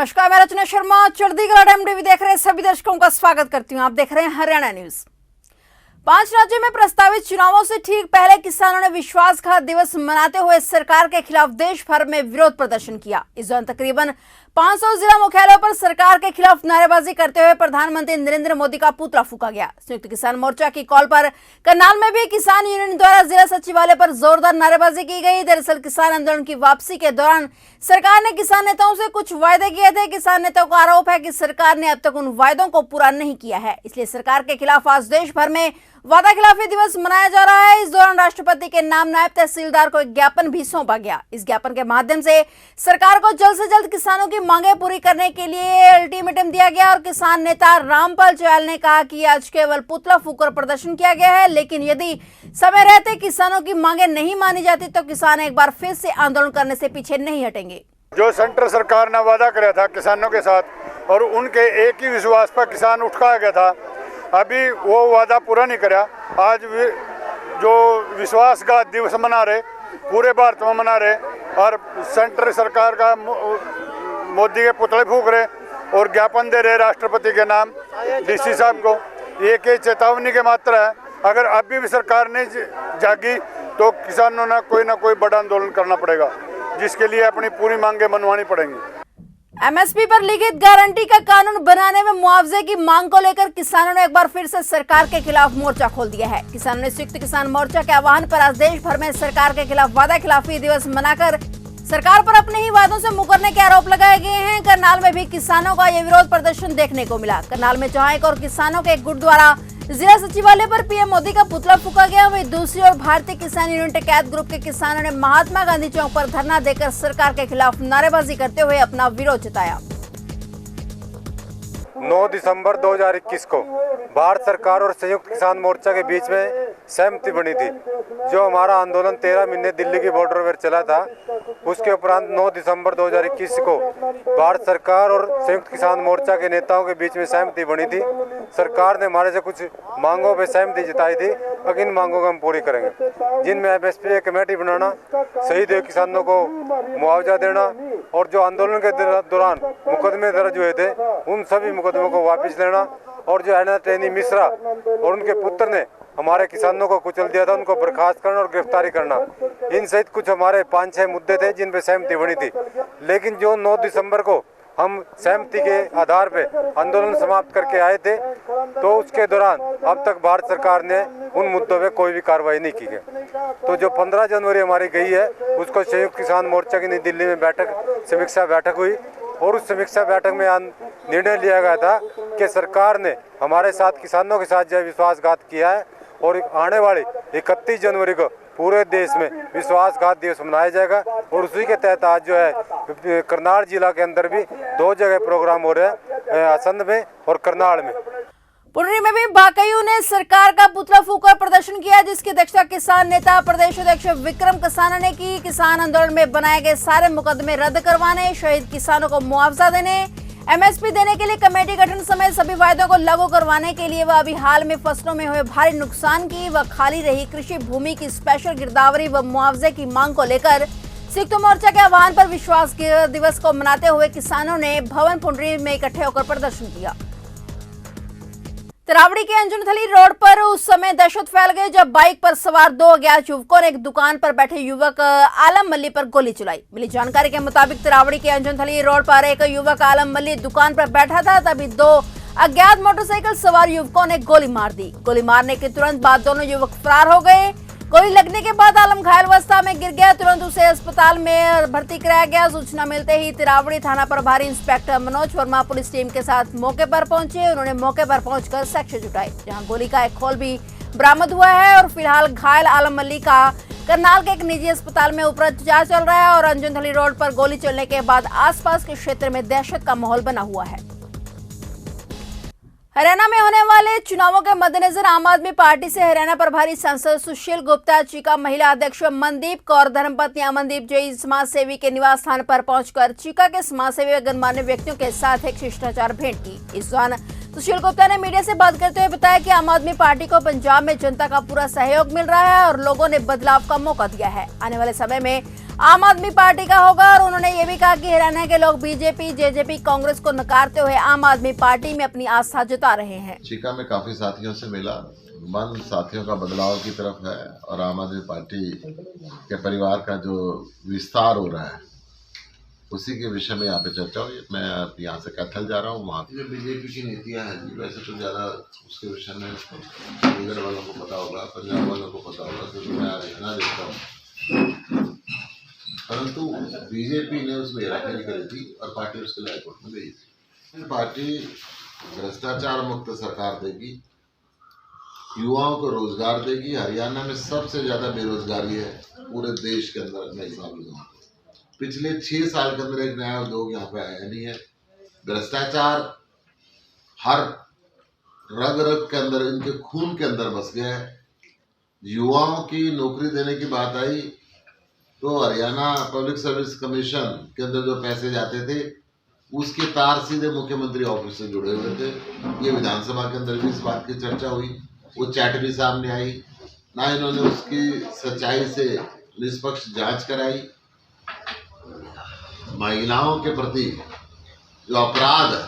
नमस्कार, मैं रचना शर्मा चढ़ीगढ़ एमटीवी देख रहे सभी दर्शकों का स्वागत करती हूं। आप देख रहे हैं हरियाणा न्यूज। 5 राज्यों में प्रस्तावित चुनावों से ठीक पहले किसानों ने विश्वासघात दिवस मनाते हुए सरकार के खिलाफ देश भर में विरोध प्रदर्शन किया। इस दौरान तकरीबन 500 जिला मुख्यालयों पर सरकार के खिलाफ नारेबाजी करते हुए प्रधानमंत्री नरेंद्र मोदी का पुतला फूंका गया। संयुक्त किसान मोर्चा की कॉल पर करनाल में भी किसान यूनियन द्वारा जिला सचिवालय पर जोरदार नारेबाजी की गई। दरअसल किसान आंदोलन की वापसी के दौरान सरकार ने किसान नेताओं से कुछ वायदे किए थे। किसान नेताओं का आरोप है कि सरकार ने अब तक उन वायदों को पूरा नहीं किया है, इसलिए सरकार के खिलाफ आज देश भर में वादा खिलाफी दिवस मनाया जा रहा है। इस दौरान राष्ट्रपति के नाम नायब तहसीलदार को एक ज्ञापन भी सौंपा गया। इस ज्ञापन के माध्यम से सरकार को जल्द से जल्द किसानों की मांगें पूरी करने के लिए अल्टीमेटम दिया गया और किसान नेता रामपाल चौहान ने कहा कि आज केवल पुतला फूंककर प्रदर्शन किया गया है, लेकिन यदि समय रहते किसानों की मांगें नहीं मानी जाती तो किसान एक बार फिर से आंदोलन करने से पीछे नहीं हटेंगे। जो सेंट्रल सरकार ने वादा किया था किसानों के साथ और उनके एक ही विश्वास पर किसान उठा गया था, अभी वो वादा पूरा नहीं करा। आज जो विश्वासघात दिवस मना रहे, पूरे भारत में मना रहे और सेंट्रल सरकार का मोदी के पुतले फूंक रहे और ज्ञापन दे रहे राष्ट्रपति के नाम डीसी साहब को। एक चेतावनी के मात्रा है, अगर अभी भी सरकार नहीं जागी तो किसानों ने कोई ना कोई बड़ा आंदोलन करना पड़ेगा, जिसके लिए अपनी पूरी मांगें मनवानी पड़ेंगी। एमएसपी पर लिखित गारंटी का कानून बनाने में मुआवजे की मांग को लेकर किसानों ने एक बार फिर से सरकार के खिलाफ मोर्चा खोल दिया है। किसानों ने संयुक्त किसान मोर्चा के आह्वान पर आज देश भर में सरकार के खिलाफ वादा खिलाफी दिवस मनाकर सरकार पर अपने ही वादों से मुकरने के आरोप लगाए गए हैं। करनाल में भी किसानों का यह विरोध प्रदर्शन देखने को मिला। करनाल में जहां एक और किसानों के एक गुट द्वारा जिला सचिवालय पर पीएम मोदी का पुतला फूंका गया, वहीं दूसरी ओर भारतीय किसान यूनियन टिकैत ग्रुप के किसानों ने महात्मा गांधी चौक पर धरना देकर सरकार के खिलाफ नारेबाजी करते हुए अपना विरोध जताया। 9 दिसंबर 2021 को भारत सरकार और संयुक्त किसान मोर्चा के बीच में सहमति बनी थी। जो हमारा आंदोलन 13 महीने दिल्ली की बॉर्डर पर चला था, उसके उपरांत 9 दिसंबर 2021 को भारत सरकार और संयुक्त किसान मोर्चा के नेताओं के बीच में सहमति बनी थी। सरकार ने हमारे से कुछ मांगों पर सहमति जताई थी, अब इन मांगों को हम पूरी करेंगे, जिनमें एमएसपी कमेटी बनाना, शहीद हुए किसानों को मुआवजा देना और जो आंदोलन के दौरान मुकदमे दर्ज हुए थे उन सभी मुकदमों को वापस लेना और जो एना टेनी मिश्रा और उनके पुत्र ने हमारे किसानों को कुचल दिया था उनको बर्खास्त करना और गिरफ्तारी करना, इन सहित कुछ हमारे 5-6 मुद्दे थे जिन पे सहमति बनी थी। लेकिन जो 9 दिसंबर को हम सहमति के आधार पे आंदोलन समाप्त करके आए थे, तो उसके दौरान अब तक भारत सरकार ने उन मुद्दों पे कोई भी कार्रवाई नहीं की है। तो जो 15 जनवरी हमारी गई है, उसको संयुक्त किसान मोर्चा की नई दिल्ली में समीक्षा बैठक हुई और उस समीक्षा बैठक में निर्णय लिया गया था कि सरकार ने हमारे साथ किसानों के साथ जो विश्वासघात किया है और आने वाली 31 जनवरी को पूरे देश में विश्वासघात दिवस मनाया जाएगा और उसी के तहत आज जो है करनाल जिला के अंदर भी 2 जगह प्रोग्राम हो रहे हैं, असंध में और करनाल में। पुंडरी में भी बाकायू ने सरकार का पुतला फूंककर प्रदर्शन किया, जिसकी अध्यक्षता किसान नेता प्रदेश अध्यक्ष विक्रम कसाना ने की। किसान आंदोलन में बनाए गए सारे मुकदमे रद्द करवाने, शहीद किसानों को मुआवजा देने, एमएसपी देने के लिए कमेटी गठन समेत सभी वायदों को लागू करवाने के लिए व अभी हाल में फसलों में हुए भारी नुकसान की व खाली रही कृषि भूमि की स्पेशल गिरदावरी व मुआवजे की मांग को लेकर संयुक्त मोर्चा के आह्वान पर विश्वास दिवस को मनाते हुए किसानों ने भवन पुंडरी में इकट्ठे होकर प्रदर्शन किया। तरावड़ी के अंजुनथली रोड पर उस समय दहशत फैल गई जब बाइक पर सवार 2 अज्ञात युवकों ने एक दुकान पर बैठे युवक आलम मल्ली पर गोली चलाई। मिली जानकारी के मुताबिक तरावड़ी के अंजुनथली रोड पर एक युवक आलम मल्ली दुकान पर बैठा था, तभी 2 अज्ञात मोटरसाइकिल सवार युवकों ने गोली मार दी। गोली मारने के तुरंत बाद दोनों युवक फरार हो गए। गोली लगने के बाद आलम घायल अवस्था में गिर गया, तुरंत उसे अस्पताल में भर्ती कराया गया। सूचना मिलते ही तिरावड़ी थाना प्रभारी inspector Manoj Verma police team के साथ मौके पर पहुंचे। उन्होंने मौके पर पहुंचकर साक्ष्य जुटाए, जहां गोली का एक खोल भी बरामद हुआ है और फिलहाल घायल आलम मल्ली का करनाल के एक निजी अस्पताल में उपचार चल रहा है और अंजुनथली रोड पर गोली चलने के बाद आसपास के क्षेत्र में दहशत का माहौल बना हुआ है। हरियाणा में होने वाले चुनावों के मद्देनजर आम आदमी पार्टी से हरियाणा प्रभारी सांसद सुशील गुप्ता, चीका महिला अध्यक्ष मनदीप कौर, धर्मपत्नी अमनदीप जैन समाज सेवी के निवास स्थान पर पहुंचकर चीका के समाज सेवी व गणमान्य व्यक्तियों के साथ एक शिष्टाचार भेंट की। इस दौरान सुशील गुप्ता ने मीडिया से बात करते हुए बताया कि आम आदमी पार्टी को पंजाब में जनता का पूरा सहयोग मिल रहा है और लोगों ने बदलाव का मौका दिया है। आने वाले समय में आम आदमी पार्टी का होगा। और उन्होंने ये भी कहा कि हरियाणा के लोग बीजेपी, जेजेपी, कांग्रेस को नकारते हुए आम आदमी पार्टी में अपनी आस्था जता रहे हैं। चीका में काफी साथियों से मिला, मन साथियों का बदलाव की तरफ है और आम आदमी पार्टी के परिवार का जो विस्तार हो रहा है उसी के विषय में यहाँ पे चर्चा हुई। मैं यहाँ से कैथल जा रहा हूँ, वहाँ पे बीजेपी की नीतियाँ हैं जी, वैसे तो ज़्यादा उसके विषय में चंडीगढ़ वालों को पता होगा, पंजाब वालों को पता होगा, क्योंकि मैं हरियाणा देखता हूँ। परंतु बीजेपी ने उसमें हेराफेरी करी थी और पार्टी उसके लिए हाईकोर्ट में गई थी। पार्टी भ्रष्टाचार मुक्त सरकार देगी, युवाओं को रोजगार देगी। हरियाणा में सबसे ज्यादा बेरोजगारी है पूरे देश के अंदर, मैं हिसाब लगाऊँ। पिछले 6 साल के अंदर एक नया उद्योग यहाँ पे आया नहीं है। भ्रष्टाचार हर रग रग के अंदर, इनके खून के अंदर बस गया है। युवाओं की नौकरी देने की बात आई तो हरियाणा पब्लिक सर्विस कमीशन के अंदर जो पैसे जाते थे उसके तार सीधे मुख्यमंत्री ऑफिस से जुड़े हुए थे। ये विधानसभा के अंदर भी इस बात की चर्चा हुई, वो चैट भी सामने आई, ना इन्होंने उसकी सच्चाई से निष्पक्ष जांच कराई। महिलाओं के प्रति जो अपराध है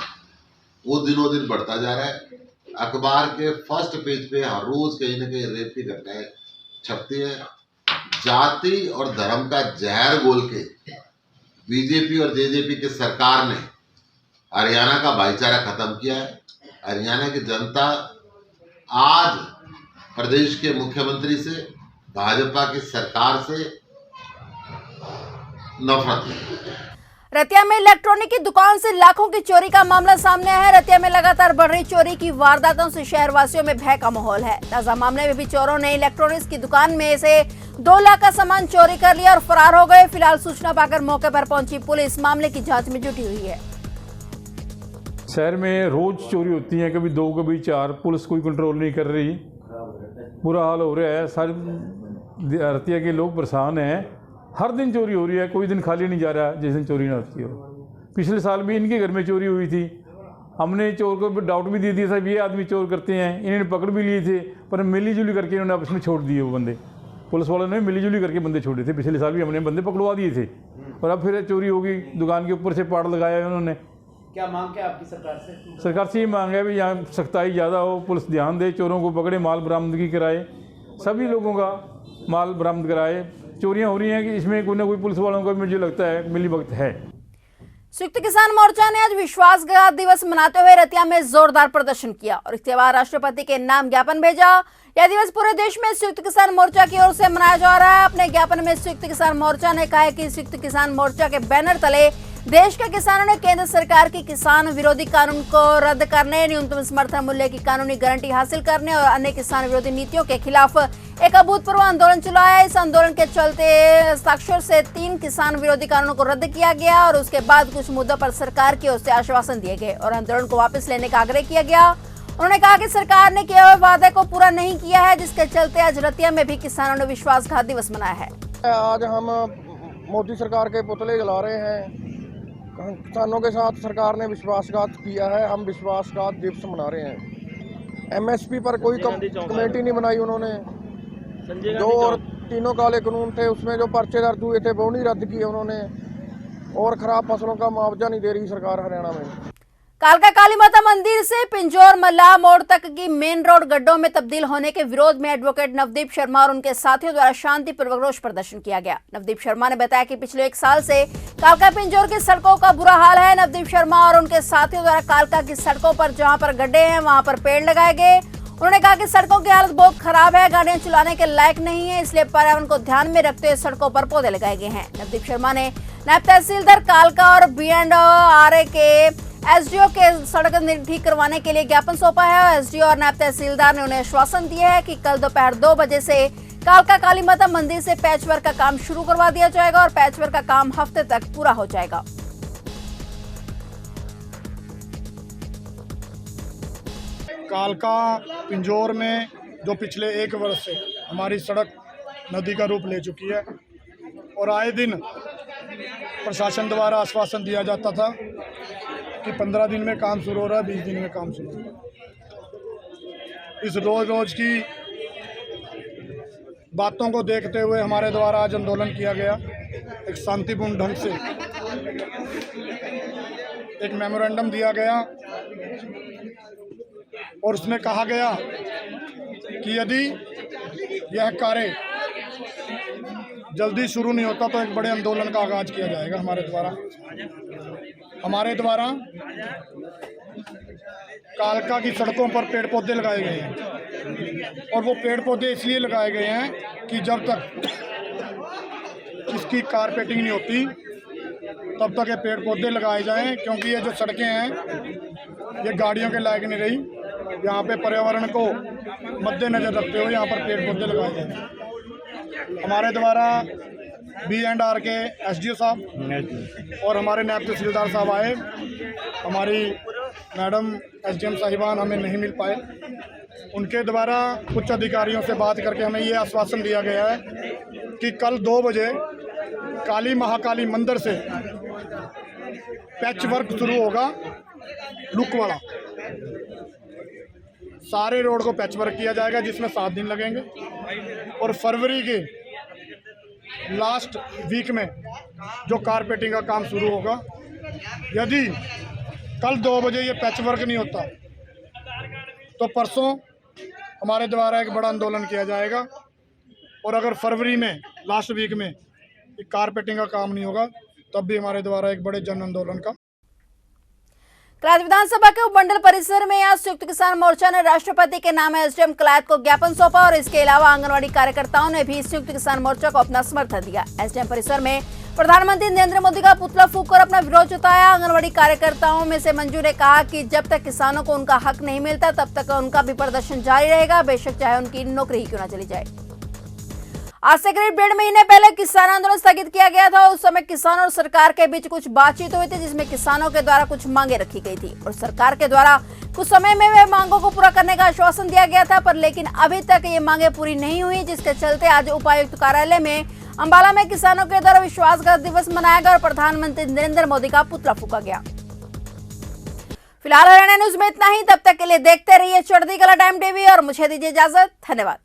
वो दिनों दिन बढ़ता जा रहा है। अखबार के फर्स्ट पेज पे हर रोज कहीं ना कहीं रेप की घटनाएं छपती है। जाति और धर्म का जहर घोल के बीजेपी और जेजेपी की सरकार ने हरियाणा का भाईचारा खत्म किया है। हरियाणा की जनता आज प्रदेश के मुख्यमंत्री से, भाजपा की सरकार से नफरत है। रतिया में इलेक्ट्रॉनिक की दुकान से लाखों की चोरी का मामला सामने आया है। रतिया में लगातार बढ़ रही चोरी की वारदातों से शहरवासियों में भय का माहौल है। ताजा मामले में भी चोरों ने इलेक्ट्रॉनिक्स की दुकान में से 2 लाख का सामान चोरी कर लिया और फरार हो गए। फिलहाल सूचना पाकर मौके पर पहुंची पुलिस मामले की जांच में जुटी हुई है। शहर में रोज चोरी होती है, कभी 2 कभी 4, पुलिस कोई कंट्रोल नहीं कर रही। बुरा हाल हो रहा है, सारे रतिया के लोग परेशान हैं। हर दिन चोरी हो रही है, कोई दिन खाली नहीं जा रहा जिस दिन चोरी ना होती हो। पिछले साल भी इनके घर में चोरी हुई थी। हमने चोर को डाउट भी दे दिया था, ये आदमी चोर करते हैं। इन्होंने पकड़ भी लिए थे, पर मिलीजुली करके इन्होंने आपस में छोड़ दिए वो बंदे। पुलिस वालों ने मिलीजुली करके बंदे छोड़े थे। पिछले साल भी हमने बंदे पकड़वा दिए थे और अब फिर चोरी होगी। दुकान के ऊपर से पाड़ लगाया उन्होंने। क्या मांग क्या आपकी सरकार से? सरकार से ये मांग है भी यहाँ सख्ताई ज़्यादा हो, पुलिस ध्यान दे, चोरों को पकड़े, माल बरामदगी कराए, सभी लोगों का माल बरामद कराए। चोरियां हो रही हैं कि इसमें कोई ना कोई पुलिस वालों का मुझे लगता है मिली भगत है। संयुक्त किसान मोर्चा ने आज विश्वासघात दिवस मनाते हुए रतिया में जोरदार प्रदर्शन किया और इसके बाद राष्ट्रपति के नाम ज्ञापन भेजा। यह दिवस पूरे देश में संयुक्त किसान मोर्चा की ओर से मनाया जा रहा है। अपने ज्ञापन में संयुक्त किसान मोर्चा ने कहा है कि संयुक्त किसान मोर्चा के बैनर तले देश के किसानों ने केंद्र सरकार की किसान विरोधी कानून को रद्द करने, न्यूनतम समर्थन मूल्य की कानूनी गारंटी हासिल करने और अन्य किसान विरोधी नीतियों के खिलाफ एक अभूतपूर्व आंदोलन चलाया। इस आंदोलन के चलते हस्ताक्षर से 3 किसान विरोधी कानूनों को रद्द किया गया और उसके बाद कुछ मुद्दों पर सरकार की ओर से आश्वासन दिए गए और आंदोलन को वापस लेने का आग्रह किया गया। उन्होंने कहा कि सरकार ने किए हुए वादे को पूरा नहीं किया है, जिसके चलते आज रतिया में भी किसानों ने विश्वासघात दिवस मनाया है। आज हम मोदी सरकार के पुतले जला रहे हैं। किसानों के साथ सरकार ने विश्वासघात किया है, हम विश्वासघात दिवस मना रहे हैं। एमएसपी पर कोई कमेटी नहीं बनाई उन्होंने। जो और 3 काले कानून थे उसमें जो पर्चे दर्ज हुए थे वो नहीं रद्द किए उन्होंने, और खराब फसलों का मुआवजा नहीं दे रही सरकार हरियाणा में। कालका काली माता मंदिर से पिंजौर मल्लाह मोड़ तक की मेन रोड गड्ढों में तब्दील होने के विरोध में एडवोकेट नवदीप शर्मा और उनके साथियों द्वारा शांतिपूर्वक रोष प्रदर्शन किया गया। नवदीप शर्मा ने बताया कि पिछले 1 साल से कालका पिंजौर की सड़कों का बुरा हाल है। नवदीप शर्मा और उनके साथियों द्वारा कालका की सड़कों पर जहां पर गड्ढे हैं वहां पर पेड़ लगाए गए। उन्होंने कहा कि सड़कों की हालत बहुत खराब है, गाड़ियां चलाने के लायक नहीं है, इसलिए पर्यावरण को ध्यान में रखते हुए सड़कों पर पौधे लगाए गए हैं। नवदीप शर्मा ने नायब तहसीलदार कालका और B&RA के एसडीओ के सड़क ठीक करवाने के लिए ज्ञापन सौंपा है और एसडीओ और नायब तहसीलदार ने उन्हें आश्वासन दिया है कि कल दोपहर 2 बजे से कालका काली माता मंदिर से पैचवर्क का काम शुरू करवा दिया जाएगा और पैचवर्क का काम हफ्ते तक पूरा हो जाएगा। कालका पिंजौर में जो पिछले 1 वर्ष से हमारी सड़क नदी का रूप ले चुकी है और आए दिन प्रशासन द्वारा आश्वासन दिया जाता था कि 15 दिन में काम शुरू हो रहा है, 20 दिन में काम शुरू हो रहा है। इस रोज की बातों को देखते हुए हमारे द्वारा आज आंदोलन किया गया एक शांतिपूर्ण ढंग से एक मेमोरेंडम दिया गया और उसमें कहा गया कि यदि यह कार्य जल्दी शुरू नहीं होता तो एक बड़े आंदोलन का आगाज किया जाएगा हमारे द्वारा कालका की सड़कों पर पेड़ पौधे लगाए गए हैं और वो पेड़ पौधे इसलिए लगाए गए हैं कि जब तक इसकी कारपेटिंग नहीं होती तब तक ये पेड़ पौधे लगाए जाएं, क्योंकि ये जो सड़कें हैं ये गाड़ियों के लायक नहीं रही। यहाँ पे पर्यावरण को मद्देनजर रखते हुए यहाँ पर पेड़ पौधे लगाए जाएं। हमारे द्वारा B&R के SDO साहब और हमारे नायब तहसीलदार साहब आए, हमारी मैडम SDM साहिबान हमें नहीं मिल पाए। उनके द्वारा उच्च अधिकारियों से बात करके हमें ये आश्वासन दिया गया है कि कल 2 बजे काली महाकाली मंदिर से पैच वर्क शुरू होगा, लुक वाला सारे रोड को पैच वर्क किया जाएगा जिसमें 7 दिन लगेंगे और फरवरी के लास्ट वीक में जो कारपेटिंग का काम शुरू होगा। यदि कल 2 बजे ये पैच वर्क नहीं होता तो परसों हमारे द्वारा एक बड़ा आंदोलन किया जाएगा और अगर फरवरी में लास्ट वीक में कारपेटिंग का काम नहीं होगा तब भी हमारे द्वारा एक बड़े जन आंदोलन का। कलायत विधानसभा के उपमंडल परिसर में आज संयुक्त किसान मोर्चा ने राष्ट्रपति के नाम एसडीएम कलायत को ज्ञापन सौंपा और इसके अलावा आंगनवाड़ी कार्यकर्ताओं ने भी संयुक्त किसान मोर्चा को अपना समर्थन दिया। एसडीएम परिसर में प्रधानमंत्री नरेंद्र मोदी का पुतला फूंककर अपना विरोध जताया। आंगनवाड़ी कार्यकर्ताओं में से मंजू ने कहा कि जब तक किसानों को उनका हक नहीं मिलता तब तक उनका भी प्रदर्शन जारी रहेगा, बेशक चाहे उनकी नौकरी ही क्यों न चली जाए। आज से करीब 1.5 महीने पहले किसान आंदोलन स्थगित किया गया था। उस समय किसानों और सरकार के बीच कुछ बातचीत हुई थी जिसमें किसानों के द्वारा कुछ मांगे रखी गई थी और सरकार के द्वारा कुछ समय में वे मांगों को पूरा करने का आश्वासन दिया गया था, पर लेकिन अभी तक ये मांगे पूरी नहीं हुई, जिसके चलते आज उपायुक्त कार्यालय में अंबाला में किसानों के द्वारा विश्वासघात दिवस मनाया गया और प्रधानमंत्री नरेंद्र मोदी का पुतला फूंका गया। फिलहाल हरियाणा न्यूज में इतना ही। तब तक के लिए देखते रहिए चढ़ती कला टाइम टीवी और मुझे दीजिए इजाजत। धन्यवाद।